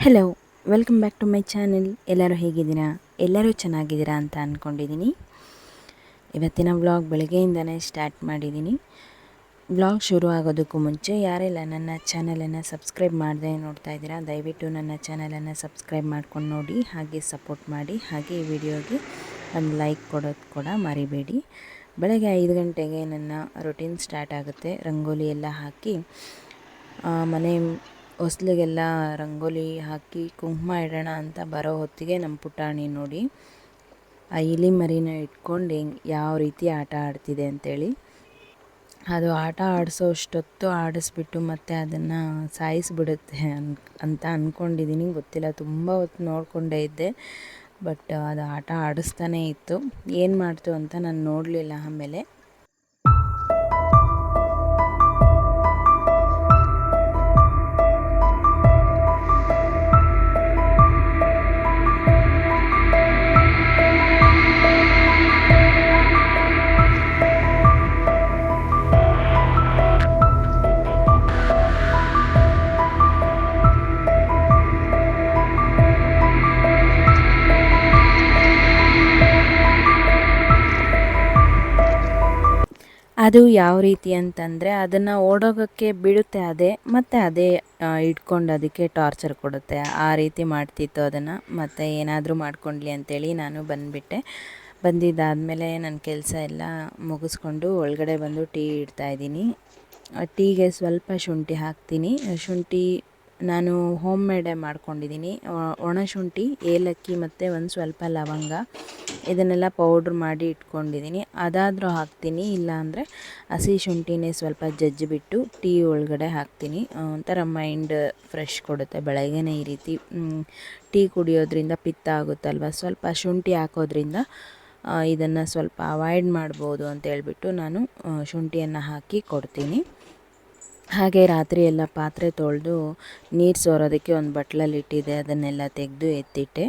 Hello, welcome back to my channel. ಎಲ್ಲರೂ ಹೇಗಿದ್ದೀರಾ? ಎಲ್ಲರೂ ಚೆನ್ನಾಗಿದ್ದೀರಾ ಅಂತ ಅಂದ್ಕೊಂಡಿದ್ದೀನಿ. ಇವತ್ತಿನ ವ್ಲಾಗ್ ಬೆಳಗ್ಗೆಯಿಂದನೇ ಸ್ಟಾರ್ಟ್ ಮಾಡಿದ್ದೀನಿ. ವ್ಲಾಗ್ ಶುರು ಆಗೋದಕ್ಕೂ ಮುಂಚೆ ಯಾರೆಲ್ಲ ನನ್ನ ಚಾನಲನ್ನು ಸಬ್ಸ್ಕ್ರೈಬ್ ಮಾಡದೆ ನೋಡ್ತಾ ಇದ್ದೀರಾ, ದಯವಿಟ್ಟು ನನ್ನ ಚಾನಲನ್ನು ಸಬ್ಸ್ಕ್ರೈಬ್ ಮಾಡ್ಕೊಂಡು ನೋಡಿ, ಹಾಗೆ ಸಪೋರ್ಟ್ ಮಾಡಿ, ಹಾಗೆ ಈ ವಿಡಿಯೋಗೆ ಒಂದು ಲೈಕ್ ಕೊಡೋದು ಕೂಡ ಮರಿಬೇಡಿ. ಬೆಳಗ್ಗೆ 5 ಗಂಟೆಗೆ ನನ್ನ ರೊಟೀನ್ ಸ್ಟಾರ್ಟ್ ಆಗುತ್ತೆ. ರಂಗೋಲಿ ಎಲ್ಲ ಹಾಕಿ ಮನೆ ಹೊಸ್ಲಿಗೆಲ್ಲ ರಂಗೋಲಿ ಹಾಕಿ ಕುಂಕುಮ ಇಡೋಣ ಅಂತ ಬರೋ ಹೊತ್ತಿಗೆ ನಮ್ಮ ಪುಟಾಣಿ ನೋಡಿ ಆ ಇಲಿ ಮರಿನ ಇಟ್ಕೊಂಡು ಯಾವ ರೀತಿ ಆಟ ಆಡ್ತಿದೆ ಅಂಥೇಳಿ. ಅದು ಆಟ ಆಡಿಸೋಷ್ಟೊತ್ತು ಆಡಿಸ್ಬಿಟ್ಟು ಮತ್ತೆ ಅದನ್ನು ಸಾಯಿಸಿಬಿಡುತ್ತೆ ಅಂತ ಅಂದ್ಕೊಂಡಿದ್ದೀನಿ. ಗೊತ್ತಿಲ್ಲ, ತುಂಬ ಹೊತ್ತು ನೋಡಿಕೊಂಡೇ ಇದ್ದೆ, ಬಟ್ ಅದು ಆಟ ಆಡಿಸ್ತಾನೇ ಇತ್ತು. ಏನು ಮಾಡ್ತು ಅಂತ ನಾನು ನೋಡಲಿಲ್ಲ. ಆಮೇಲೆ ಅದು ಯಾವ ರೀತಿ ಅಂತಂದರೆ, ಅದನ್ನು ಓಡೋಗೋಕ್ಕೆ ಬಿಡುತ್ತೆ ಮತ್ತು ಅದೇ ಇಟ್ಕೊಂಡು ಅದಕ್ಕೆ ಟಾರ್ಚರ್ ಕೊಡುತ್ತೆ. ಆ ರೀತಿ ಮಾಡ್ತಿತ್ತು ಅದನ್ನು. ಮತ್ತು ಏನಾದರೂ ಮಾಡ್ಕೊಳ್ಳಿ ಅಂತೇಳಿ ನಾನು ಬಂದುಬಿಟ್ಟೆ. ಬಂದಿದ್ದಾದಮೇಲೆ ನನ್ನ ಕೆಲಸ ಎಲ್ಲ ಮುಗಿಸ್ಕೊಂಡು ಒಳಗಡೆ ಬಂದು ಟೀ ಇಡ್ತಾಯಿದ್ದೀನಿ. ಟೀಗೆ ಸ್ವಲ್ಪ ಶುಂಠಿ ಹಾಕ್ತೀನಿ. ಶುಂಠಿ ನಾನು ಹೋಮ್ ಮೇಡೇ ಮಾಡ್ಕೊಂಡಿದ್ದೀನಿ. ಒಣಶುಂಠಿ, ಏಲಕ್ಕಿ ಮತ್ತು ಒಂದು ಸ್ವಲ್ಪ ಲವಂಗ, ಇದನ್ನೆಲ್ಲ ಪೌಡ್ರ್ ಮಾಡಿ ಇಟ್ಕೊಂಡಿದ್ದೀನಿ. ಅದಾದರೂ ಹಾಕ್ತೀನಿ, ಇಲ್ಲಾಂದರೆ ಹಸಿ ಶುಂಠಿನೇ ಸ್ವಲ್ಪ ಜಜ್ಜಿಬಿಟ್ಟು ಟೀ ಒಳಗಡೆ ಹಾಕ್ತೀನಿ. ಒಂಥರ ಮೈಂಡ್ ಫ್ರೆಶ್ ಕೊಡುತ್ತೆ. ಬೆಳಗ್ಗೆನೇ ಈ ರೀತಿ ಟೀ ಕುಡಿಯೋದ್ರಿಂದ ಪಿತ್ತ ಆಗುತ್ತಲ್ವ, ಸ್ವಲ್ಪ ಶುಂಠಿ ಹಾಕೋದ್ರಿಂದ ಇದನ್ನು ಸ್ವಲ್ಪ ಅವಾಯ್ಡ್ ಮಾಡ್ಬೋದು ಅಂತ ಹೇಳ್ಬಿಟ್ಟು ನಾನು ಶುಂಠಿಯನ್ನು ಹಾಕಿ ಕೊಡ್ತೀನಿ. ಹಾಗೆ ರಾತ್ರಿ ಎಲ್ಲ ಪಾತ್ರೆ ತೊಳೆದು ನೀರು ಸೋರೋದಕ್ಕೆ ಒಂದು ಬಟ್ಲಲ್ಲಿ ಇಟ್ಟಿದ್ದೆ, ಅದನ್ನೆಲ್ಲ ತೆಗೆದು ಎತ್ತಿಟ್ಟೆ.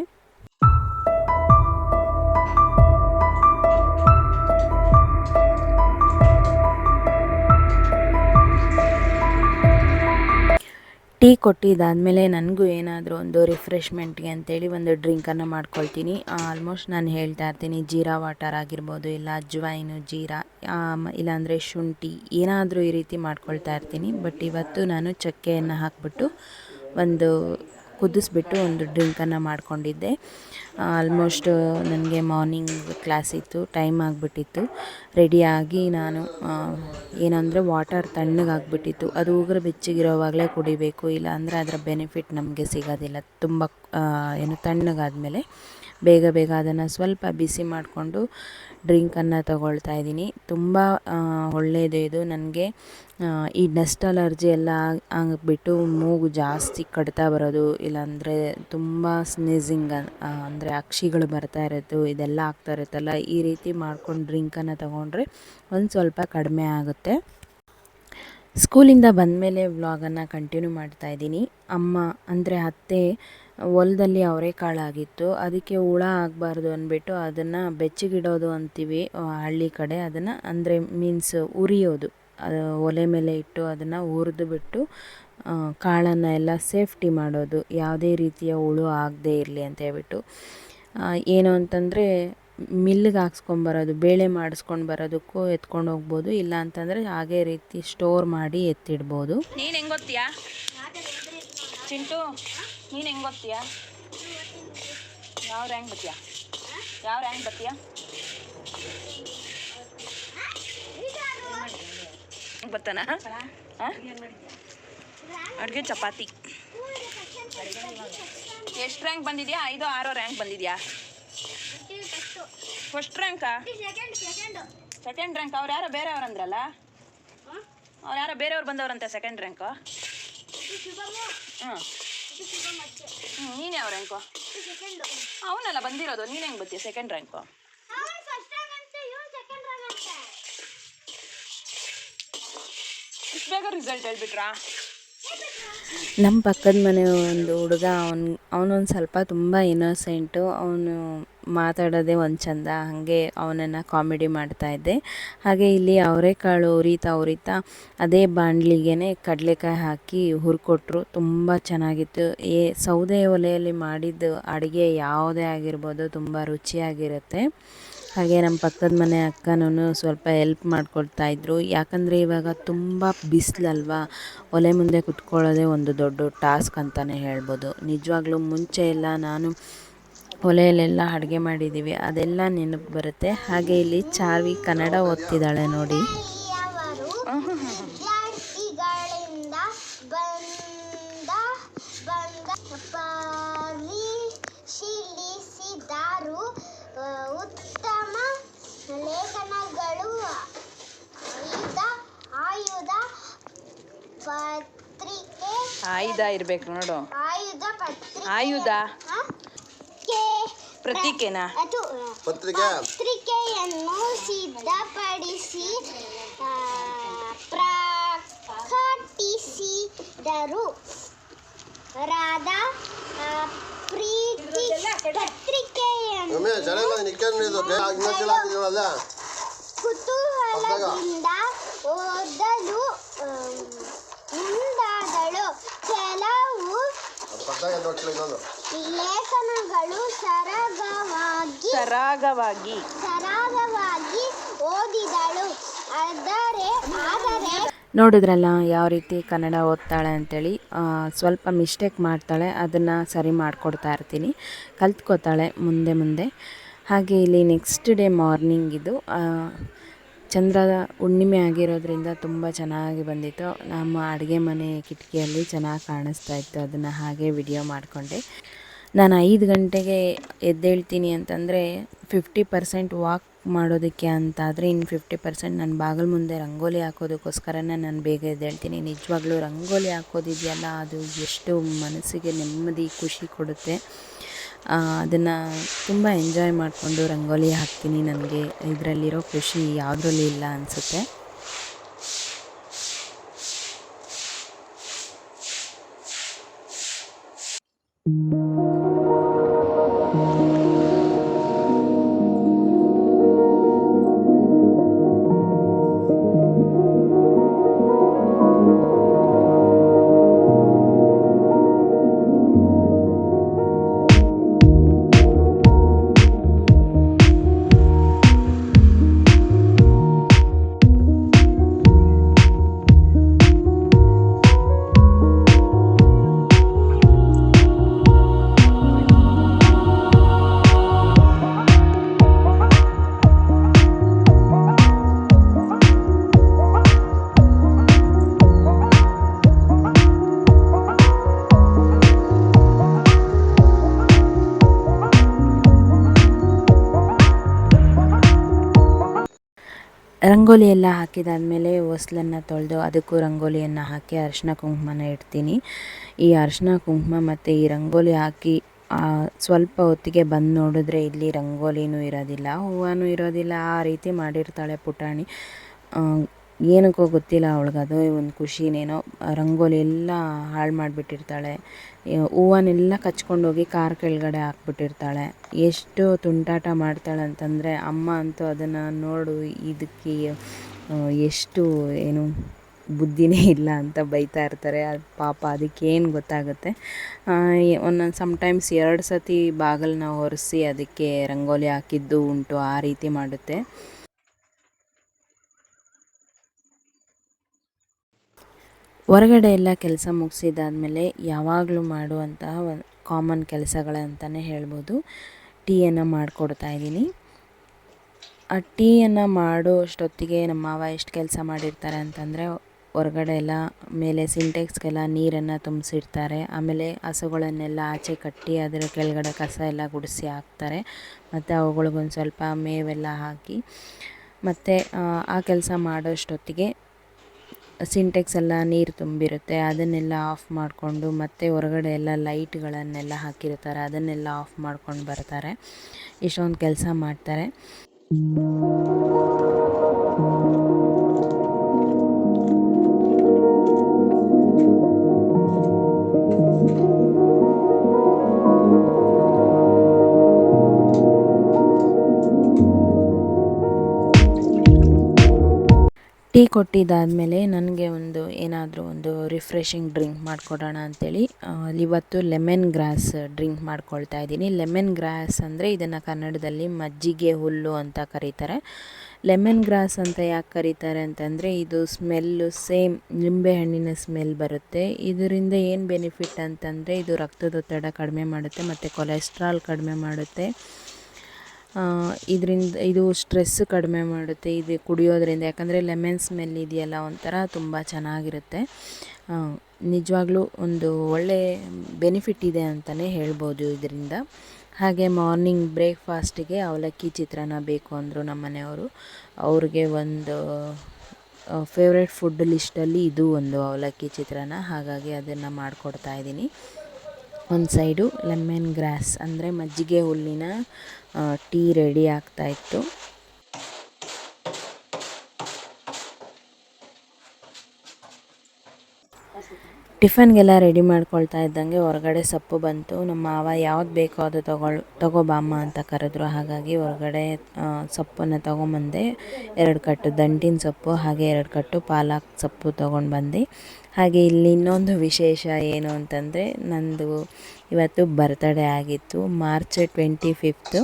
ಟೀ ಕೊಟ್ಟಿದ್ದಾದಮೇಲೆ ನನಗೂ ಏನಾದರೂ ಒಂದು ರಿಫ್ರೆಶ್ಮೆಂಟ್ಗೆ ಅಂತೇಳಿ ಒಂದು ಡ್ರಿಂಕನ್ನು ಮಾಡ್ಕೊಳ್ತೀನಿ. ಆಲ್ಮೋಸ್ಟ್ ನಾನು ಹೇಳ್ತಾ ಇರ್ತೀನಿ, ಜೀರಾ ವಾಟರ್ ಆಗಿರ್ಬೋದು, ಇಲ್ಲ ಅಜ್ವೈನು, ಜೀರಾ, ಇಲ್ಲಾಂದರೆ ಶುಂಠಿ, ಏನಾದರೂ ಈ ರೀತಿ ಮಾಡ್ಕೊಳ್ತಾ ಇರ್ತೀನಿ. ಬಟ್ ಇವತ್ತು ನಾನು ಚಕ್ಕೆಯನ್ನು ಹಾಕಿಬಿಟ್ಟು ಒಂದು ಕುದಿಸ್ಬಿಟ್ಟು ಒಂದು ಡ್ರಿಂಕನ್ನು ಮಾಡ್ಕೊಂಡಿದ್ದೆ. ಆಲ್ಮೋಸ್ಟ್ ನನಗೆ ಮಾರ್ನಿಂಗ್ ಕ್ಲಾಸ್ ಇತ್ತು, ಟೈಮ್ ಆಗಿಬಿಟ್ಟಿತ್ತು. ರೆಡಿಯಾಗಿ ನಾನು ಏನಂದರೆ ವಾಟರ್ ತಣ್ಣಗಾಗ್ಬಿಟ್ಟಿತ್ತು. ಅದು ಉಗುರು ಬೆಚ್ಚಗಿರೋವಾಗಲೇ ಕುಡಿಬೇಕು, ಇಲ್ಲ ಅಂದರೆ ಅದರ ಬೆನಿಫಿಟ್ ನಮಗೆ ಸಿಗೋದಿಲ್ಲ. ತುಂಬ ತಣ್ಣಗಾದಮೇಲೆ ಬೇಗ ಅದನ್ನು ಸ್ವಲ್ಪ ಬಿಸಿ ಮಾಡಿಕೊಂಡು ಡ್ರಿಂಕನ್ನು ತಗೊಳ್ತಾ ಇದ್ದೀನಿ. ತುಂಬ ಒಳ್ಳೆಯದು ಇದು. ನನಗೆ ಈ ಡಸ್ಟ್ ಅಲರ್ಜಿ ಎಲ್ಲ ಆಗಿಬಿಟ್ಟು ಮೂಗು ಜಾಸ್ತಿ ಕಡ್ತಾ ಬರೋದು, ಇಲ್ಲಾಂದರೆ ತುಂಬ ಸ್ನೀಸಿಂಗ್ ಅಂದರೆ ಅಕ್ಷಿಗಳು ಬರ್ತಾ ಇರೋದು, ಇದೆಲ್ಲ ಆಗ್ತಾ ಇರುತ್ತಲ್ಲ, ಈ ರೀತಿ ಮಾಡ್ಕೊಂಡು ಡ್ರಿಂಕನ್ನು ತಗೊಂಡ್ರೆ ಒಂದು ಸ್ವಲ್ಪ ಕಡಿಮೆ ಆಗುತ್ತೆ. ಸ್ಕೂಲಿಂದ ಬಂದಮೇಲೆ ವ್ಲಾಗನ್ನು ಕಂಟಿನ್ಯೂ ಮಾಡ್ತಾಯಿದ್ದೀನಿ. ಅಮ್ಮ ಅಂದರೆ ಅತ್ತೆ ಹೊಲದಲ್ಲಿ ಅವರೆಕಾಳಾಗಿತ್ತು, ಅದಕ್ಕೆ ಹುಳ ಆಗಬಾರ್ದು ಅಂದ್ಬಿಟ್ಟು ಅದನ್ನು ಬೆಚ್ಚಗಿಡೋದು ಅಂತೀವಿ ಹಳ್ಳಿ ಕಡೆ. ಅದನ್ನು ಅಂದರೆ ಮೀನ್ಸ್ ಉರಿಯೋದು, ಒಲೆ ಮೇಲೆ ಇಟ್ಟು ಅದನ್ನು ಹುರಿದು ಬಿಟ್ಟು ಕಾಳನ್ನು ಎಲ್ಲ ಸೇಫ್ಟಿ ಮಾಡೋದು, ಯಾವುದೇ ರೀತಿಯ ಹುಳು ಆಗದೇ ಇರಲಿ ಅಂತ ಹೇಳ್ಬಿಟ್ಟು. ಏನು ಅಂತಂದರೆ ಮಿಲ್ಲಿಗೆ ಹಾಕ್ಸ್ಕೊಂಬರೋದು, ಬೇಳೆ ಮಾಡಿಸ್ಕೊಂಡು ಬರೋದಕ್ಕೂ ಎತ್ಕೊಂಡು ಹೋಗ್ಬೋದು, ಇಲ್ಲ ಅಂತಂದರೆ ಹಾಗೆ ರೀತಿ ಸ್ಟೋರ್ ಮಾಡಿ ಎತ್ತಿಡ್ಬೋದು. ನೀನು ಹೆಂಗೆ ಗೊತ್ತೀಯಾ ಚಿಂಟು? ನೀನು ಹೆಂಗೆ ಗೊತ್ತೀಯಾ? ಯಾವ ರ್ಯಾಂಕ್ ಬರ್ತೀಯಾ? ಬರ್ತಾನ ಅಡುಗೆ ಚಪಾತಿ. ಎಷ್ಟು ರ್ಯಾಂಕ್ ಬಂದಿದ್ಯಾ? 5 6 ರ್ಯಾಂಕ್ ಬಂದಿದ್ಯಾ? ಫಸ್ಟ್ ರ್ಯಾಂಕಾ? Second rank? ಅವ್ರು ಯಾರೋ ಬೇರೆಯವ್ರು ಅಂದ್ರಲ್ಲ, ಅವ್ರು ಯಾರೋ ಬೇರೆಯವ್ರು ಬಂದವ್ರಂತೆ ಸೆಕೆಂಡ್ ರ್ಯಾಂಕು. ನೀನು ಯಾವ ರ್ಯಾಂಕು? ಅವನಲ್ಲ ಬಂದಿರೋದು, ನೀನು ಹೆಂಗೆ ಬರ್ತೀಯ ಸೆಕೆಂಡ್ ರ್ಯಾಂಕು? ಇಷ್ಟು ಬೇಗ ರಿಸಲ್ಟ್ ಹೇಳ್ಬಿಟ್ರಾ? ನಮ್ಮ ಪಕ್ಕದ ಮನೆ ಒಂದು ಹುಡುಗ, ಅವನೊಂದು ಸ್ವಲ್ಪ ತುಂಬ ಇನ್ನೋಸೆಂಟು. ಅವನು ಮಾತಾಡೋದೇ ಒಂದು ಚಂದ, ಹಾಗೆ ಅವನನ್ನು ಕಾಮಿಡಿ ಮಾಡ್ತಾಯಿದ್ದೆ. ಹಾಗೆ ಇಲ್ಲಿ ಅವರೆಕಾಳು ಉರಿತಾ ಅದೇ ಬಾಣಲಿಗೆ ಕಡಲೆಕಾಯಿ ಹಾಕಿ ಹುರ್ಕೊಟ್ರು. ತುಂಬ ಚೆನ್ನಾಗಿತ್ತು. ಸೌದೆ ಒಲೆಯಲ್ಲಿ ಮಾಡಿದ್ದು ಅಡುಗೆ ಯಾವುದೇ ಆಗಿರ್ಬೋದು ತುಂಬ ರುಚಿಯಾಗಿರುತ್ತೆ. ಹಾಗೆ ನಮ್ಮ ಪಕ್ಕದ ಮನೆ ಅಕ್ಕನೂ ಸ್ವಲ್ಪ ಹೆಲ್ಪ್ ಮಾಡ್ಕೊಡ್ತಾಯಿದ್ರು. ಯಾಕಂದರೆ ಇವಾಗ ತುಂಬ ಬಿಸಿಲಲ್ವಾ, ಒಲೆ ಮುಂದೆ ಕುತ್ಕೊಳ್ಳೋದೇ ಒಂದು ದೊಡ್ಡ ಟಾಸ್ಕ್ ಅಂತಲೇ ಹೇಳ್ಬೋದು. ನಿಜವಾಗ್ಲೂ ಮುಂಚೆ ಎಲ್ಲ ನಾನು ಒಲೆಯಲ್ಲೆಲ್ಲ ಅಡುಗೆ ಮಾಡಿದ್ದೀವಿ, ಅದೆಲ್ಲ ನೆನಪು ಬರುತ್ತೆ. ಹಾಗೆ ಇಲ್ಲಿ ಚಾರ್ವಿ ಕನ್ನಡ ಓದ್ತಿದ್ದಾಳೆ ನೋಡಿ. ಉತ್ತಮ ಲೇಖನಗಳು ಆಯುಧ ಪತ್ರಿಕೆ ಆಯುಧ ಇರ್ಬೇಕು ನೋಡು. ಆಯುಧ ಪ್ರತೀಕೆನಾ? ಪತ್ರಿಕೆಯನ್ನು ಸಿದ್ಧಪಡಿಸಿ ಪ್ರಕಟಿಸಿದರು. ರಾಧಾ ಪ್ರೀತಿ ಪತ್ರಿಕೆಯನ್ನು ಕುತೂಹಲದಿಂದ ಓದಲು ಮುಂದಾದಳು. ಕೆಲವು ಲೇಖನಗಳು ಸರಾಗವಾಗಿ ಓದಿದಳು. ಆದರೆ ನೋಡಿದ್ರಲ್ಲ ಯಾವ ರೀತಿ ಕನ್ನಡ ಓದ್ತಾಳೆ ಅಂಥೇಳಿ. ಸ್ವಲ್ಪ ಮಿಸ್ಟೇಕ್ ಮಾಡ್ತಾಳೆ, ಅದನ್ನು ಸರಿ ಮಾಡಿಕೊಡ್ತಾ ಇರ್ತೀನಿ, ಕಲ್ತ್ಕೋತಾಳೆ ಮುಂದೆ. ಹಾಗೆ ಇಲ್ಲಿ ನೆಕ್ಸ್ಟ್ ಡೇ ಮಾರ್ನಿಂಗ್ ಇದು ಚಂದ್ರದ ಹುಣ್ಣಿಮೆ ಆಗಿರೋದ್ರಿಂದ ತುಂಬ ಚೆನ್ನಾಗಿ ಬಂದಿತ್ತು. ನಮ್ಮ ಅಡುಗೆ ಮನೆ ಕಿಟಕಿಯಲ್ಲಿ ಚೆನ್ನಾಗಿ ಕಾಣಿಸ್ತಾ ಇತ್ತು. ಅದನ್ನು ಹಾಗೆ ವಿಡಿಯೋ ಮಾಡಿಕೊಂಡೆ. ನಾನು 5 ಗಂಟೆಗೆ ಎದ್ದೇಳ್ತೀನಿ ಅಂತಂದರೆ 50% ವಾಕ್ ಮಾಡೋದಕ್ಕೆ ಅಂತಾದರೆ ಇನ್ನು 50% ನನ್ನ ಬಾಗಿಲು ಮುಂದೆ ರಂಗೋಲಿ ಹಾಕೋದಕ್ಕೋಸ್ಕರನೇ ನಾನು ಬೇಗ ಎದ್ದೇಳ್ತೀನಿ. ನಿಜವಾಗ್ಲೂ ರಂಗೋಲಿ ಹಾಕೋದಿದೆಯಲ್ಲ, ಅದು ಎಷ್ಟು ಮನಸ್ಸಿಗೆ ನೆಮ್ಮದಿ ಖುಷಿ ಕೊಡುತ್ತೆ. ಅದನ್ನು ತುಂಬ ಎಂಜಾಯ್ ಮಾಡಿಕೊಂಡು ರಂಗೋಲಿ ಹಾಕ್ತೀನಿ. ನನಗೆ ಇದರಲ್ಲಿರೋ ಖುಷಿ ಯಾವುದ್ರಲ್ಲಿ ಇಲ್ಲ ಅನಿಸುತ್ತೆ. ರಂಗೋಲಿ ಎಲ್ಲ ಹಾಕಿದಾದಮೇಲೆ ಹೊಸ್ಲನ್ನು ತೊಳೆದು ಅದಕ್ಕೂ ರಂಗೋಲಿಯನ್ನು ಹಾಕಿ ಅರಿಶಿನ ಕುಂಕುಮನ ಇಡ್ತೀನಿ. ಈ ಅರಿಶಿನ ಕುಂಕುಮ ಮತ್ತು ಈ ರಂಗೋಲಿ ಹಾಕಿ ಸ್ವಲ್ಪ ಹೊತ್ತಿಗೆ ಬಂದು ನೋಡಿದ್ರೆ ಇಲ್ಲಿ ರಂಗೋಲಿನೂ ಇರೋದಿಲ್ಲ, ಹೂವನೂ ಇರೋದಿಲ್ಲ. ಆ ರೀತಿ ಮಾಡಿರ್ತಾಳೆ ಪುಟಾಣಿ. ಏನಕ್ಕೋ ಗೊತ್ತಿಲ್ಲ ಅವಳಿಗೆ, ಅದು ಒಂದು ಖುಷಿನೇನೋ. ರಂಗೋಲಿ ಎಲ್ಲ ಹಾಳು ಮಾಡಿಬಿಟ್ಟಿರ್ತಾಳೆ. ಹೂವನ್ನೆಲ್ಲ ಕಚ್ಕೊಂಡೋಗಿ ಕಾರ್ ಕೆಳಗಡೆ ಹಾಕ್ಬಿಟ್ಟಿರ್ತಾಳೆ. ಎಷ್ಟು ತುಂಟಾಟ ಮಾಡ್ತಾಳೆ ಅಂತಂದರೆ ಅಮ್ಮ ಅಂತೂ ಅದನ್ನು ನೋಡು, ಇದಕ್ಕೆ ಎಷ್ಟು ಬುದ್ಧಿನೇ ಇಲ್ಲ ಅಂತ ಬೈತಾ ಇರ್ತಾರೆ. ಅದು ಪಾಪ ಅದಕ್ಕೇನು ಗೊತ್ತಾಗುತ್ತೆ. ಒಂದೊಂದು ಸಮ್ಟೈಮ್ಸ್ 2 ಸತಿ ಬಾಗಿಲನ್ನ ಒರೆಸಿ ಅದಕ್ಕೆ ರಂಗೋಲಿ ಹಾಕಿದ್ದು ಉಂಟು. ಆ ರೀತಿ ಮಾಡುತ್ತೆ. ಹೊರಗಡೆ ಎಲ್ಲ ಕೆಲಸ ಮುಗಿಸಿದಾದ್ಮೇಲೆ ಯಾವಾಗಲೂ ಮಾಡುವಂತಹ ಒಂದು ಕಾಮನ್ ಕೆಲಸಗಳಂತಲೇ ಹೇಳ್ಬೋದು, ಟೀಯನ್ನು ಮಾಡಿಕೊಡ್ತಾಯಿದ್ದೀನಿ. ಆ ಟೀಯನ್ನು ಮಾಡೋ ಅಷ್ಟೊತ್ತಿಗೆ ನಮ್ಮ ಮಾವ ಎಷ್ಟು ಕೆಲಸ ಮಾಡಿರ್ತಾರೆ ಅಂತಂದರೆ, ಹೊರಗಡೆ ಎಲ್ಲ ಮೇಲೆ ಸಿಂಟೆಕ್ಸ್ಗೆಲ್ಲ ನೀರನ್ನು ತುಂಬಿಸಿರ್ತಾರೆ. ಆಮೇಲೆ ಹಸುಗಳನ್ನೆಲ್ಲ ಆಚೆ ಕಟ್ಟಿ ಅದರ ಕೆಳಗಡೆ ಕಸ ಎಲ್ಲ ಗುಡಿಸಿ ಹಾಕ್ತಾರೆ. ಮತ್ತು ಅವುಗಳಿಗೊಂದು ಸ್ವಲ್ಪ ಮೇವೆಲ್ಲ ಹಾಕಿ, ಮತ್ತು ಆ ಕೆಲಸ ಮಾಡೋಷ್ಟೊತ್ತಿಗೆ ಸಿಂಟೆಕ್ಸ್ ಎಲ್ಲ ನೀರು ತುಂಬಿರುತ್ತೆ. ಅದನ್ನೆಲ್ಲ ಆಫ್ ಮಾಡಿಕೊಂಡು, ಮತ್ತು ಹೊರಗಡೆ ಎಲ್ಲ ಲೈಟ್ಗಳನ್ನೆಲ್ಲ ಹಾಕಿರ್ತಾರೆ, ಅದನ್ನೆಲ್ಲ ಆಫ್ ಮಾಡ್ಕೊಂಡು ಬರ್ತಾರೆ. ಇಷ್ಟೊಂದು ಕೆಲಸ ಮಾಡ್ತಾರೆ. ಟೀ ಕೊಟ್ಟಿದ್ದಾದಮೇಲೆ ನನಗೆ ಏನಾದರೂ ಒಂದು ರಿಫ್ರೆಶಿಂಗ್ ಡ್ರಿಂಕ್ ಮಾಡಿಕೊಡೋಣ ಅಂಥೇಳಿ ಇವತ್ತು ಲೆಮನ್ ಗ್ರಾಸ್ ಡ್ರಿಂಕ್ ಮಾಡ್ಕೊಳ್ತಾ ಇದ್ದೀನಿ. ಲೆಮನ್ ಗ್ರಾಸ್ ಅಂದರೆ ಇದನ್ನು ಕನ್ನಡದಲ್ಲಿ ಮಜ್ಜಿಗೆ ಹುಲ್ಲು ಅಂತ ಕರೀತಾರೆ. ಲೆಮನ್ ಗ್ರಾಸ್ ಅಂತ ಯಾಕೆ ಕರೀತಾರೆ ಅಂತಂದರೆ ಇದು ಸ್ಮೆಲ್ಲು ಸೇಮ್ ನಿಂಬೆಹಣ್ಣಿನ ಸ್ಮೆಲ್ ಬರುತ್ತೆ. ಇದರಿಂದ ಏನು ಬೆನಿಫಿಟ್ ಅಂತಂದರೆ ಇದು ರಕ್ತದೊತ್ತಡ ಕಡಿಮೆ ಮಾಡುತ್ತೆ ಮತ್ತು ಕೊಲೆಸ್ಟ್ರಾಲ್ ಕಡಿಮೆ ಮಾಡುತ್ತೆ. ಇದರಿಂದ ಇದು ಸ್ಟ್ರೆಸ್ ಕಡಿಮೆ ಮಾಡುತ್ತೆ ಇದು ಕುಡಿಯೋದ್ರಿಂದ. ಯಾಕಂದರೆ ಲೆಮನ್ ಸ್ಮೆಲ್ ಇದೆಯಲ್ಲ ಒಂಥರ ತುಂಬ ಚೆನ್ನಾಗಿರುತ್ತೆ. ನಿಜವಾಗ್ಲೂ ಒಂದು ಒಳ್ಳೆ ಬೆನಿಫಿಟ್ ಇದೆ ಅಂತಲೇ ಹೇಳ್ಬೋದು ಇದರಿಂದ. ಹಾಗೆ ಮಾರ್ನಿಂಗ್ ಬ್ರೇಕ್ಫಾಸ್ಟಿಗೆ ಅವಲಕ್ಕಿ ಚಿತ್ರಾನ್ನ ಬೇಕು ಅಂದರು ನಮ್ಮ ಮನೆಯವರು. ಅವ್ರಿಗೆ ಒಂದು ಫೇವ್ರೆಟ್ ಫುಡ್ ಲಿಸ್ಟಲ್ಲಿ ಇದು ಒಂದು ಅವಲಕ್ಕಿ ಚಿತ್ರಾನ್ನ. ಹಾಗಾಗಿ ಅದನ್ನು ಮಾಡಿಕೊಡ್ತಾ ಇದ್ದೀನಿ. ಒಂದು ಸೈಡು ಲೆಮನ್ ಗ್ರಾಸ್ ಅಂದರೆ ಮಜ್ಜಿಗೆ ಹುಲ್ಲಿನ ಟೀ ರೆಡಿ ಆಗ್ತಾಯಿತ್ತು. ಟಿಫನ್ಗೆಲ್ಲ ರೆಡಿ ಮಾಡ್ಕೊಳ್ತಾ ಇದ್ದಂಗೆ ಹೊರಗಡೆ ಸೊಪ್ಪು ಬಂತು. ನಮ್ಮ ಮಾವ ಯಾವ್ದು ಬೇಕೋ ಅದು ತಗೋಬಾಮ್ಮ ಅಂತ ಕರೆದ್ರು. ಹಾಗಾಗಿ ಹೊರಗಡೆ ಸೊಪ್ಪನ್ನು ತೊಗೊಂಬಂದೆ. 2 ಕಟ್ಟು ದಂಟಿನ ಸೊಪ್ಪು ಹಾಗೆ 2 ಕಟ್ಟು ಪಾಲಕ್ ಸೊಪ್ಪು ತೊಗೊಂಡು ಬಂದೆ. ಹಾಗೆ ಇಲ್ಲಿ ಇನ್ನೊಂದು ವಿಶೇಷ ಏನು ಅಂತಂದರೆ ನಂದು ಇವತ್ತು ಬರ್ತ್ಡೇ ಆಗಿತ್ತು. March 25th.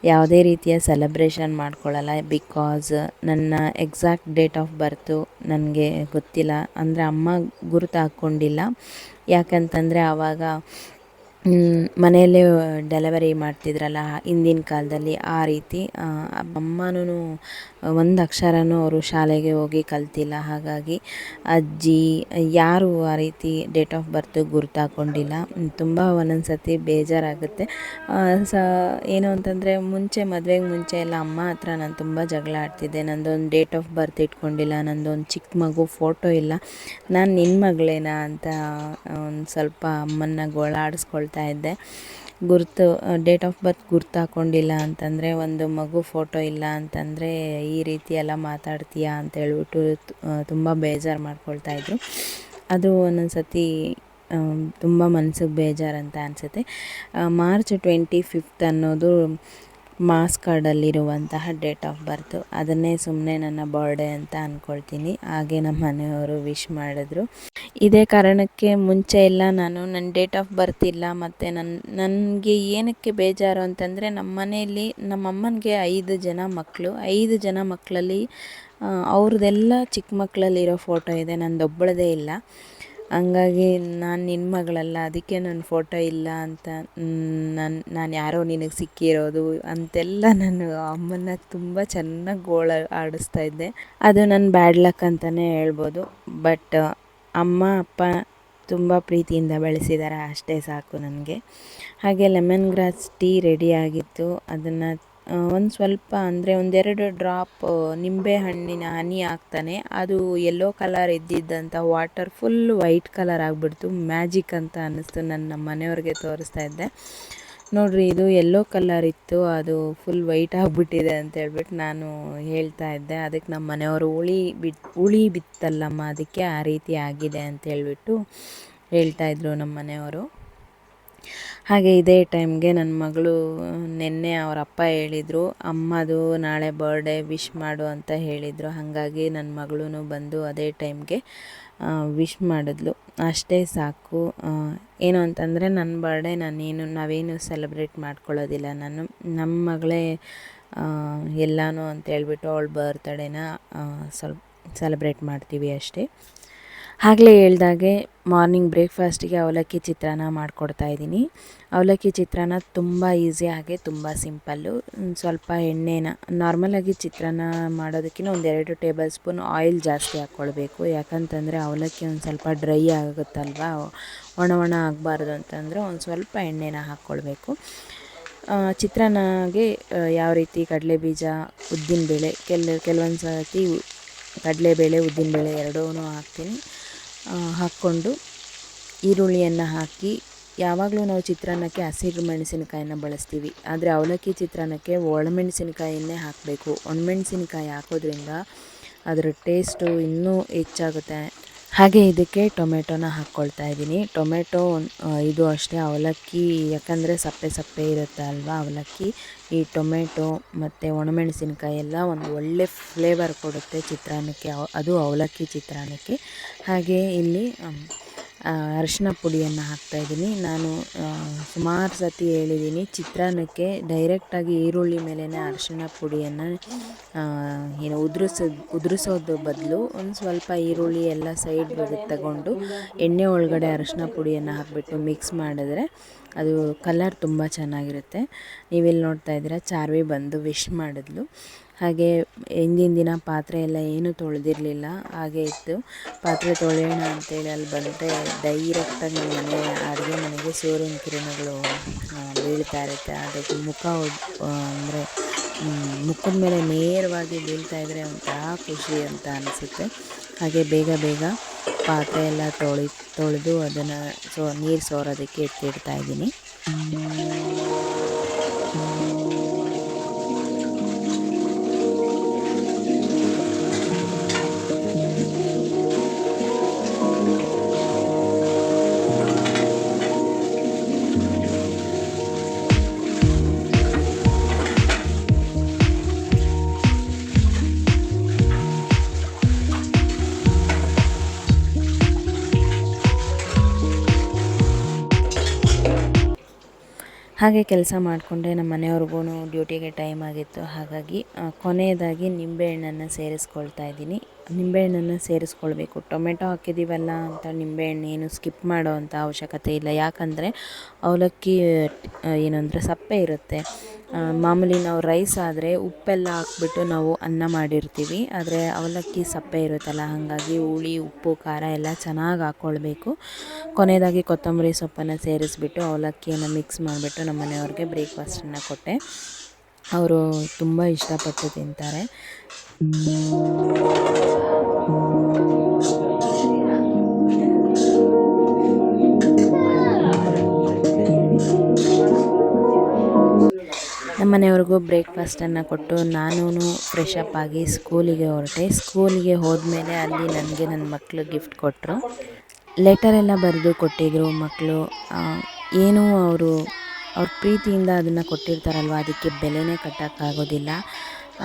ಯಾವುದೇ ರೀತಿಯ ಸೆಲೆಬ್ರೇಷನ್ ಮಾಡ್ಕೊಳ್ಳಲ್ಲ. ಬಿಕಾಸ್ ನನ್ನ ಎಕ್ಸಾಕ್ಟ್ ಡೇಟ್ ಆಫ್ ಬರ್ತು ನನಗೆ ಗೊತ್ತಿಲ್ಲ. ಅಂದರೆ ಅಮ್ಮ ಗುರುತು ಹಾಕ್ಕೊಂಡಿಲ್ಲ. ಯಾಕಂತಂದರೆ ಆವಾಗ ಮನೆಯಲ್ಲೇ ಡೆಲಿವರಿ ಮಾಡ್ತಿದ್ರಲ್ಲ ಹಿಂದಿನ ಕಾಲದಲ್ಲಿ, ಆ ರೀತಿ ಅಮ್ಮನೂ ಒಂದು ಅಕ್ಷರನೂ ಅವರು ಶಾಲೆಗೆ ಹೋಗಿ ಕಲ್ತಿಲ್ಲ. ಹಾಗಾಗಿ ಅಜ್ಜಿ ಯಾರು ಆ ರೀತಿ ಡೇಟ್ ಆಫ್ ಬರ್ತ್ ಗುರ್ತಾಕೊಂಡಿಲ್ಲ. ತುಂಬ ಒಂದೊಂದು ಸತಿ ಬೇಜಾರಾಗುತ್ತೆ. ಏನು ಅಂತಂದರೆ ಮದುವೆಗೆ ಮುಂಚೆ ಎಲ್ಲ ಅಮ್ಮ ಹತ್ರ ನಾನು ತುಂಬ ಜಗಳ ಆಡ್ತಿದ್ದೆ. ನಂದೊಂದು ಡೇಟ್ ಆಫ್ ಬರ್ತ್ ಇಟ್ಕೊಂಡಿಲ್ಲ, ನಂದೊಂದು ಚಿಕ್ಕ ಮಗು ಫೋಟೋ ಇಲ್ಲ, ನಾನು ನಿನ್ನ ಮಗಳೇನಾ ಅಂತ ಒಂದು ಸ್ವಲ್ಪ ಅಮ್ಮನ್ನ ಗೋಳಾಡಿಸ್ಕೊಳ್ತಾ ಇದ್ದೆ. ಡೇಟ್ ಆಫ್ ಬರ್ತ್ ಗುರ್ತು ಹಾಕ್ಕೊಂಡಿಲ್ಲ ಅಂತಂದರೆ, ಒಂದು ಮಗು ಫೋಟೋ ಇಲ್ಲ ಅಂತಂದರೆ ಈ ರೀತಿ ಎಲ್ಲ ಮಾತಾಡ್ತೀಯಾ ಅಂತ ಹೇಳ್ಬಿಟ್ಟು ತುಂಬ ಬೇಜಾರು ಮಾಡ್ಕೊಳ್ತಾಯಿದ್ರು. ಅದು ಒಂದೊಂದು ಸತಿ ತುಂಬ ಮನ್ಸಿಗೆ ಬೇಜಾರಂತ ಅನಿಸುತ್ತೆ. ಮಾರ್ಚ್ 25th ಅನ್ನೋದು ಮಾಸ್ ಕಾರ್ಡಲ್ಲಿರುವಂತಹ ಡೇಟ್ ಆಫ್ ಬರ್ತು. ಅದನ್ನೇ ಸುಮ್ಮನೆ ನನ್ನ ಬರ್ಡೇ ಅಂತ ಅಂದ್ಕೊಳ್ತೀನಿ. ಹಾಗೆ ನಮ್ಮ ಮನೆಯವರು ವಿಶ್ ಮಾಡಿದ್ರು. ಇದೇ ಕಾರಣಕ್ಕೆ ಮುಂಚೆ ಎಲ್ಲ ನನ್ನ ಡೇಟ್ ಆಫ್ ಬರ್ತ್ ಇಲ್ಲ. ಮತ್ತು ನನಗೆ ಏನಕ್ಕೆ ಬೇಜಾರು ಅಂತಂದರೆ, ನಮ್ಮ ಮನೆಯಲ್ಲಿ ನಮ್ಮ ಅಮ್ಮನಿಗೆ 5 ಜನ ಮಕ್ಕಳು. 5 ಜನ ಮಕ್ಕಳಲ್ಲಿ ಅವ್ರದ್ದೆಲ್ಲ ಚಿಕ್ಕ ಮಕ್ಕಳಲ್ಲಿರೋ ಫೋಟೋ ಇದೆ, ನಂದೊಬ್ಬಳದೇ ಇಲ್ಲ. ಹಂಗಾಗಿ ನಾನು ನಿನ್ನ ಮಗಳಲ್ಲ, ಅದಕ್ಕೆ ನನ್ನ ಫೋಟೋ ಇಲ್ಲ ಅಂತ ನಾನು ಯಾರೋ ನಿನಗೆ ಸಿಕ್ಕಿರೋದು ಅಂತೆಲ್ಲ ನಾನು ಅಮ್ಮನ್ನ ತುಂಬ ಚೆನ್ನಾಗಿ ಆಡಿಸ್ತಾ ಇದ್ದೆ. ಅದು ನನ್ನ ಬ್ಯಾಡ್ ಲಕ್ ಅಂತಲೇ ಹೇಳ್ಬೋದು. ಬಟ್ ಅಮ್ಮ ಅಪ್ಪ ತುಂಬ ಪ್ರೀತಿಯಿಂದ ಬೆಳೆಸಿದ್ದಾರೆ, ಅಷ್ಟೇ ಸಾಕು ನನಗೆ. ಹಾಗೆ ಲೆಮನ್ ಗ್ರಾಸ್ ಟೀ ರೆಡಿಯಾಗಿತ್ತು. ಅದನ್ನು ಒಂದು ಸ್ವಲ್ಪ ಅಂದರೆ 1-2 ಡ್ರಾಪ್ ನಿಂಬೆ ಹಣ್ಣಿನ ಹನಿ ಹಾಕ್ತಾನೆ. ಅದು ಯೆಲ್ಲೋ ಕಲರ್ ಇದ್ದಿದ್ದಂಥ ವಾಟರ್ ಫುಲ್ ವೈಟ್ ಕಲರ್ ಆಗಿಬಿಡ್ತು. ಮ್ಯಾಜಿಕ್ ಅಂತ ಅನ್ನಿಸ್ತು. ನಮ್ಮ ಮನೆಯವ್ರಿಗೆ ತೋರಿಸ್ತಾ ಇದ್ದೆ, ನೋಡಿರಿ ಇದು ಯೆಲ್ಲೋ ಕಲರ್ ಇತ್ತು, ಅದು ಫುಲ್ ವೈಟ್ ಆಗಿಬಿಟ್ಟಿದೆ ಅಂತ ಹೇಳ್ಬಿಟ್ಟು ನಾನು ಹೇಳ್ತಾ ಇದ್ದೆ. ಅದಕ್ಕೆ ನಮ್ಮ ಮನೆಯವರು ಹುಳಿ ಬಿತ್ತಲ್ಲಮ್ಮ, ಅದಕ್ಕೆ ಆ ರೀತಿ ಆಗಿದೆ ಅಂತ ಹೇಳ್ಬಿಟ್ಟು ಹೇಳ್ತಾಯಿದ್ರು ನಮ್ಮ ಮನೆಯವರು. ಹಾಗೆ ಇದೇ ಟೈಮ್ಗೆ ನನ್ನ ಮಗಳು ನಿನ್ನೆ ಅವರ ಅಪ್ಪ ಹೇಳಿದರು, ಅಮ್ಮದು ನಾಳೆ ಬರ್ಡೇ ವಿಶ್ ಮಾಡು ಅಂತ ಹೇಳಿದರು. ಹಾಗಾಗಿ ನನ್ನ ಮಗಳೂ ಬಂದು ಅದೇ ಟೈಮ್ಗೆ ವಿಶ್ ಮಾಡಿದ್ಲು. ಅಷ್ಟೇ ಸಾಕು. ಏನು ಅಂತಂದರೆ ನನ್ನ ಬರ್ಡೇ ನಾವೇನು ಸೆಲೆಬ್ರೇಟ್ ಮಾಡ್ಕೊಳ್ಳೋದಿಲ್ಲ. ನಮ್ಮ ಮಗಳೇ ಎಲ್ಲನೂ ಅಂತ ಹೇಳ್ಬಿಟ್ಟು ಅವಳ ಬರ್ತ್ಡೇನ ಸ್ವಲ್ಪ ಸೆಲೆಬ್ರೇಟ್ ಮಾಡ್ತೀವಿ ಅಷ್ಟೇ. ಆಗಲೇ ಹೇಳ್ದಾಗೆ ಮಾರ್ನಿಂಗ್ ಬ್ರೇಕ್ಫಾಸ್ಟಿಗೆ ಅವಲಕ್ಕಿ ಚಿತ್ರಾನ್ನ ಮಾಡಿಕೊಡ್ತಾಯಿದ್ದೀನಿ. ಅವಲಕ್ಕಿ ಚಿತ್ರಾನ್ನ ತುಂಬ ಈಸಿ, ಹಾಗೆ ತುಂಬ ಸಿಂಪಲ್ಲು. ಸ್ವಲ್ಪ ಎಣ್ಣೆನ ನಾರ್ಮಲಾಗಿ ಚಿತ್ರಾನ್ನ ಮಾಡೋದಕ್ಕಿಂತ 1-2 ಟೇಬಲ್ ಸ್ಪೂನ್ ಆಯಿಲ್ ಜಾಸ್ತಿ ಹಾಕ್ಕೊಳ್ಬೇಕು. ಯಾಕಂತಂದರೆ ಅವಲಕ್ಕಿ ಒಂದು ಸ್ವಲ್ಪ ಡ್ರೈ ಆಗುತ್ತಲ್ವ, ಒಣ ಆಗಬಾರ್ದು ಅಂತಂದರೆ ಒಂದು ಸ್ವಲ್ಪ ಎಣ್ಣೆನ ಹಾಕ್ಕೊಳ್ಬೇಕು. ಚಿತ್ರಾನ್ನಗೆ ಯಾವ ರೀತಿ ಕಡಲೆಬೀಜ, ಉದ್ದಿನಬೇಳೆ, ಕೆಲವೊಂದು ಸರ್ತಿ ಕಡಲೆಬೇಳೆ ಉದ್ದಿನಬೇಳೆ ಎರಡೂ ಹಾಕ್ತೀನಿ. ಹಾಕ್ಕೊಂಡು ಈರುಳ್ಳಿಯನ್ನು ಹಾಕಿ, ಯಾವಾಗಲೂ ನಾವು ಚಿತ್ರಾನ್ನಕ್ಕೆ ಹಸಿರು ಮೆಣಸಿನಕಾಯಿನ ಬಳಸ್ತೀವಿ, ಆದರೆ ಅವಲಕ್ಕಿ ಚಿತ್ರಾನ್ನಕ್ಕೆ ಒಣಮೆಣಸಿನಕಾಯಿಯನ್ನೇ ಹಾಕಬೇಕು. ಒಣಮೆಣಸಿನಕಾಯಿ ಹಾಕೋದ್ರಿಂದ ಅದರ ಟೇಸ್ಟು ಇನ್ನೂ ಹೆಚ್ಚಾಗುತ್ತೆ. ಹಾಗೆ ಇದಕ್ಕೆ ಟೊಮೆಟೊನ ಹಾಕ್ಕೊಳ್ತಾ ಇದ್ದೀನಿ. ಟೊಮೆಟೊ ಇದು ಅಷ್ಟೇ ಅವಲಕ್ಕಿ, ಯಾಕಂದರೆ ಸಪ್ಪೆ ಸಪ್ಪೆ ಇರುತ್ತೆ ಅಲ್ವಾ ಅವಲಕ್ಕಿ. ಈ ಟೊಮೆಟೊ ಮತ್ತು ಒಣಮೆಣಸಿನ್ಕಾಯಿ ಎಲ್ಲ ಒಂದು ಒಳ್ಳೆ ಫ್ಲೇವರ್ ಕೊಡುತ್ತೆ ಚಿತ್ರಾನ್ನಕ್ಕೆ, ಅದು ಅವಲಕ್ಕಿ ಚಿತ್ರಾನ್ನಕ್ಕೆ. ಹಾಗೆ ಇಲ್ಲಿ ಅರಿಶಿನ ಪುಡಿಯನ್ನು ಹಾಕ್ತಾಯಿದ್ದೀನಿ. ನಾನು ಸುಮಾರು ಸತಿ ಹೇಳಿದ್ದೀನಿ, ಚಿತ್ರಾನ್ನಕ್ಕೆ ಡೈರೆಕ್ಟಾಗಿ ಈರುಳ್ಳಿ ಮೇಲೇ ಅರಿಶಿನ ಪುಡಿಯನ್ನು ಉದುರಿಸೋದು ಬದಲು ಒಂದು ಸ್ವಲ್ಪ ಈರುಳ್ಳಿ ಎಲ್ಲ ಸೈಡ್ ತಗೊಂಡು ಎಣ್ಣೆ ಒಳಗಡೆ ಅರಿಶಿನ ಪುಡಿಯನ್ನು ಹಾಕಿಬಿಟ್ಟು ಮಿಕ್ಸ್ ಮಾಡಿದ್ರೆ ಅದು ಕಲರ್ ತುಂಬ ಚೆನ್ನಾಗಿರುತ್ತೆ. ನೀವಿಲ್ಲಿ ನೋಡ್ತಾ ಇದ್ದೀರಾ, ಚಾರ್ವಿ ಬಂದು ವಿಶ್ ಮಾಡಿದ್ಲು. ಹಾಗೆ ಹಿಂದಿನ ದಿನ ಪಾತ್ರೆ ಎಲ್ಲ ಏನೂ ತೊಳೆದಿರಲಿಲ್ಲ, ಹಾಗೆ ಇತ್ತು. ಪಾತ್ರೆ ತೊಳೆಯೋಣ ಅಂತೇಳಿ ಅಲ್ಲಿ ಬಂದರೆ ಡೈರೆಕ್ಟಾಗಿ ನಮ್ಮ ಅಡುಗೆ ಮನೆಗೆ ಸೂರ್ಯನ ಕಿರಣಗಳು ಬೀಳ್ತಾ ಇರುತ್ತೆ. ಅದಕ್ಕೆ ಅಂದರೆ ಮುಖದ ಮೇಲೆ ನೇರವಾಗಿ ಬೀಳ್ತಾ ಇದ್ದರೆ ಒಂಥರ ಖುಷಿ ಅಂತ ಅನಿಸುತ್ತೆ. ಹಾಗೆ ಬೇಗ ಬೇಗ ಪಾತ್ರೆ ಎಲ್ಲ ತೊಳೆದು ಅದನ್ನು ನೀರು ಸೋರೋದಕ್ಕೆ ಎತ್ತಿಡ್ತಾ ಇದ್ದೀನಿ. ಹಾಗೆ ಕೆಲಸ ಮಾಡಿಕೊಂಡೆ. ನಮ್ಮ ಮನೆಯವ್ರಿಗೂ ಡ್ಯೂಟಿಗೆ ಟೈಮ್ ಆಗಿತ್ತು. ಹಾಗಾಗಿ ಕೊನೆಯದಾಗಿ ನಿಂಬೆಹಣ್ಣನ್ನು ಸೇರಿಸ್ಕೊಳ್ತಾ ಇದ್ದೀನಿ. ನಿಂಬೆಹಣ್ಣನ್ನು ಸೇರಿಸ್ಕೊಳ್ಬೇಕು. ಟೊಮೆಟೊ ಹಾಕಿದ್ದೀವಲ್ಲ ಅಂತ ನಿಂಬೆಹಣ್ಣು ಏನು ಸ್ಕಿಪ್ ಮಾಡೋ ಅಂಥ ಅವಶ್ಯಕತೆ ಇಲ್ಲ. ಯಾಕಂದರೆ ಅವಲಕ್ಕಿ ಏನಂದರೆ ಸಪ್ಪೆ ಇರುತ್ತೆ. ಮಾಮೂಲಿ ನಾವು ರೈಸ್ ಆದರೆ ಉಪ್ಪೆಲ್ಲ ಹಾಕ್ಬಿಟ್ಟು ನಾವು ಅನ್ನ ಮಾಡಿರ್ತೀವಿ, ಆದರೆ ಅವಲಕ್ಕಿ ಸಪ್ಪೆ ಇರುತ್ತಲ್ಲ, ಹಾಗಾಗಿ ಹುಳಿ ಉಪ್ಪು ಖಾರ ಎಲ್ಲ ಚೆನ್ನಾಗಿ ಹಾಕ್ಕೊಳ್ಬೇಕು. ಕೊನೆಯದಾಗಿ ಕೊತ್ತಂಬರಿ ಸೊಪ್ಪನ್ನು ಸೇರಿಸ್ಬಿಟ್ಟು ಅವಲಕ್ಕಿಯನ್ನು ಮಿಕ್ಸ್ ಮಾಡಿಬಿಟ್ಟು ನಮ್ಮ ಮನೆಯವ್ರಿಗೆ ಬ್ರೇಕ್ಫಾಸ್ಟನ್ನು ಕೊಟ್ಟೆ. ಅವರು ತುಂಬ ಇಷ್ಟಪಟ್ಟು ತಿಂತಾರೆ. ನಮ್ಮ ಮನೆಯವ್ರಿಗೂ ಬ್ರೇಕ್ಫಾಸ್ಟನ್ನು ಕೊಟ್ಟು ನಾನು ಫ್ರೆಶ್ ಅಪ್ ಆಗಿ ಸ್ಕೂಲಿಗೆ ಹೊರಟೆ. ಸ್ಕೂಲಿಗೆ ಹೋದ್ಮೇಲೆ ಅಲ್ಲಿ ನನಗೆ ನನ್ನ ಮಕ್ಕಳು ಗಿಫ್ಟ್ ಕೊಟ್ಟರು. ಲೆಟರೆಲ್ಲ ಬರೆದು ಕೊಟ್ಟಿದ್ದರು ಮಕ್ಕಳು. ಏನೂ ಅವ್ರ ಪ್ರೀತಿಯಿಂದ ಅದನ್ನು ಕೊಟ್ಟಿರ್ತಾರಲ್ವ, ಅದಕ್ಕೆ ಬೆಲೆನೇ ಕಟ್ಟೋಕ್ಕಾಗೋದಿಲ್ಲ.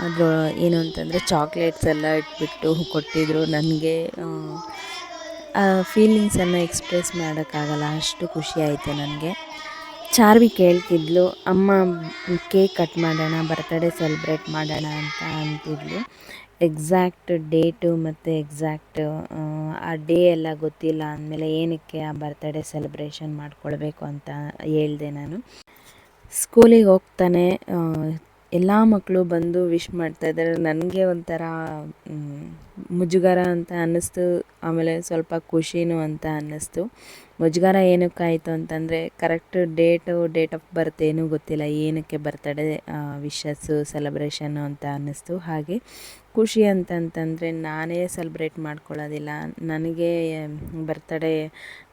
ಅದು ಏನು ಅಂತಂದರೆ ಚಾಕ್ಲೇಟ್ಸ್ ಎಲ್ಲ ಇಟ್ಬಿಟ್ಟು ಕೊಟ್ಟಿದ್ದರು. ನನಗೆ ಆ ಫೀಲಿಂಗ್ಸನ್ನು ಎಕ್ಸ್ಪ್ರೆಸ್ ಮಾಡೋಕ್ಕಾಗಲ್ಲ, ಅಷ್ಟು ಖುಷಿ ಆಯಿತು ನನಗೆ. ಚಾರ್ವಿ ಕೇಳ್ತಿದ್ಲು, ಅಮ್ಮ ಕೇಕ್ ಕಟ್ ಮಾಡೋಣ, ಬರ್ತಡೇ ಸೆಲೆಬ್ರೇಟ್ ಮಾಡೋಣ ಅಂತ ಅಂತಿದ್ಲು. ಎಕ್ಸಾಕ್ಟ್ ಡೇಟು ಮತ್ತು ಎಕ್ಸಾಕ್ಟ್ ಆ ಡೇ ಎಲ್ಲ ಗೊತ್ತಿಲ್ಲ ಅಂದಮೇಲೆ ಏನಕ್ಕೆ ಆ ಬರ್ತಡೇ ಸೆಲೆಬ್ರೇಷನ್ ಮಾಡ್ಕೊಳ್ಬೇಕು ಅಂತ ಹೇಳಿದೆ ನಾನು. ಸ್ಕೂಲಿಗೆ ಹೋಗ್ತಾನೆ ಎಲ್ಲ ಮಕ್ಕಳು ಬಂದು ವಿಶ್ ಮಾಡ್ತಾಯಿದ್ದಾರೆ. ನನಗೆ ಒಂಥರ ಮುಜುಗರ ಅಂತ ಅನ್ನಿಸ್ತು, ಆಮೇಲೆ ಸ್ವಲ್ಪ ಖುಷಿನೂ ಅಂತ ಅನ್ನಿಸ್ತು. ಮುಜುಗರ ಏನಕ್ಕಾಯಿತು ಅಂತಂದರೆ ಕರೆಕ್ಟ್ ಡೇಟ್ ಆಫ್ ಬರ್ತ್ ಏನೂ ಗೊತ್ತಿಲ್ಲ, ಏನಕ್ಕೆ ಬರ್ತಡೇ ವಿಶಸ್ಸು ಸೆಲೆಬ್ರೇಷನ್ನು ಅಂತ ಅನ್ನಿಸ್ತು. ಹಾಗೆ ಖುಷಿ ಅಂತಂತಂದರೆ ನಾನೇ ಸೆಲೆಬ್ರೇಟ್ ಮಾಡ್ಕೊಳ್ಳೋದಿಲ್ಲ, ನನಗೆ ಬರ್ತಡೇ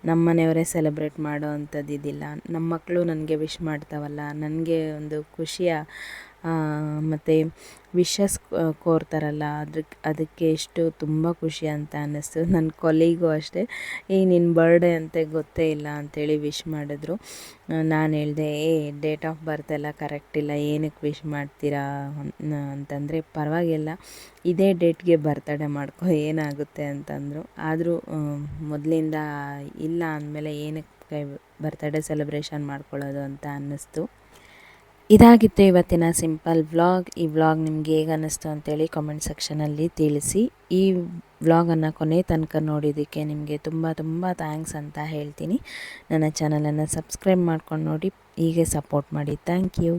ನಮ್ಮ ಮನೆಯವರೇ ಸೆಲೆಬ್ರೇಟ್ ಮಾಡೋ ಅಂಥದ್ದು ಇದಿಲ್ಲ. ನಮ್ಮ ಮಕ್ಕಳು ನನಗೆ ವಿಶ್ ಮಾಡ್ತಾವಲ್ಲ, ನನಗೆ ಒಂದು ಖುಷಿಯ ಮತ್ತು ವಿಶಸ್ ಕೋರ್ತಾರಲ್ಲ, ಅದಕ್ಕೆ ಎಷ್ಟು ತುಂಬ ಖುಷಿ ಅಂತ ಅನ್ನಿಸ್ತು. ನನ್ನ ಕೊಲೀಗೂ ಅಷ್ಟೇ, ನಿನ್ನ ಬರ್ಡೇ ಅಂತೆ ಗೊತ್ತೇ ಇಲ್ಲ ಅಂಥೇಳಿ ವಿಶ್ ಮಾಡಿದ್ರು. ನಾನು ಹೇಳಿದೆ, ಡೇಟ್ ಆಫ್ ಬರ್ತ್ ಎಲ್ಲ ಕರೆಕ್ಟ್ ಇಲ್ಲ, ಏನಕ್ಕೆ ವಿಶ್ ಮಾಡ್ತೀರಾ ಅಂತಂದರೆ, ಪರವಾಗಿಲ್ಲ ಇದೇ ಡೇಟ್ಗೆ ಬರ್ತಡೇ ಮಾಡ್ಕೊ, ಏನಾಗುತ್ತೆ ಅಂತಂದರು. ಆದರೂ ಮೊದಲಿಂದ ಇಲ್ಲ ಅಂದಮೇಲೆ ಏನಕ್ಕೆ ಬರ್ತಡೇ ಸೆಲೆಬ್ರೇಷನ್ ಮಾಡ್ಕೊಳ್ಳೋದು ಅಂತ ಅನ್ನಿಸ್ತು. ಇದಾಗಿತ್ತು ಇವತ್ತಿನ ಸಿಂಪಲ್ ವ್ಲಾಗ್. ಈ ವ್ಲಾಗ್ ನಿಮಗೆ ಹೇಗೆ ಅನ್ನಿಸ್ತು ಅಂತೇಳಿ ಕಾಮೆಂಟ್ ಸೆಕ್ಷನಲ್ಲಿ ತಿಳಿಸಿ. ಈ ವ್ಲಾಗನ್ನು ಕೊನೆ ತನಕ ನೋಡಿದ್ದಕ್ಕೆ ನಿಮಗೆ ತುಂಬ ತುಂಬ ಥ್ಯಾಂಕ್ಸ್ ಅಂತ ಹೇಳ್ತೀನಿ. ನನ್ನ ಚಾನಲನ್ನು ಸಬ್ಸ್ಕ್ರೈಬ್ ಮಾಡ್ಕೊಂಡು ನೋಡಿ, ಹೀಗೆ ಸಪೋರ್ಟ್ ಮಾಡಿ. Thank you.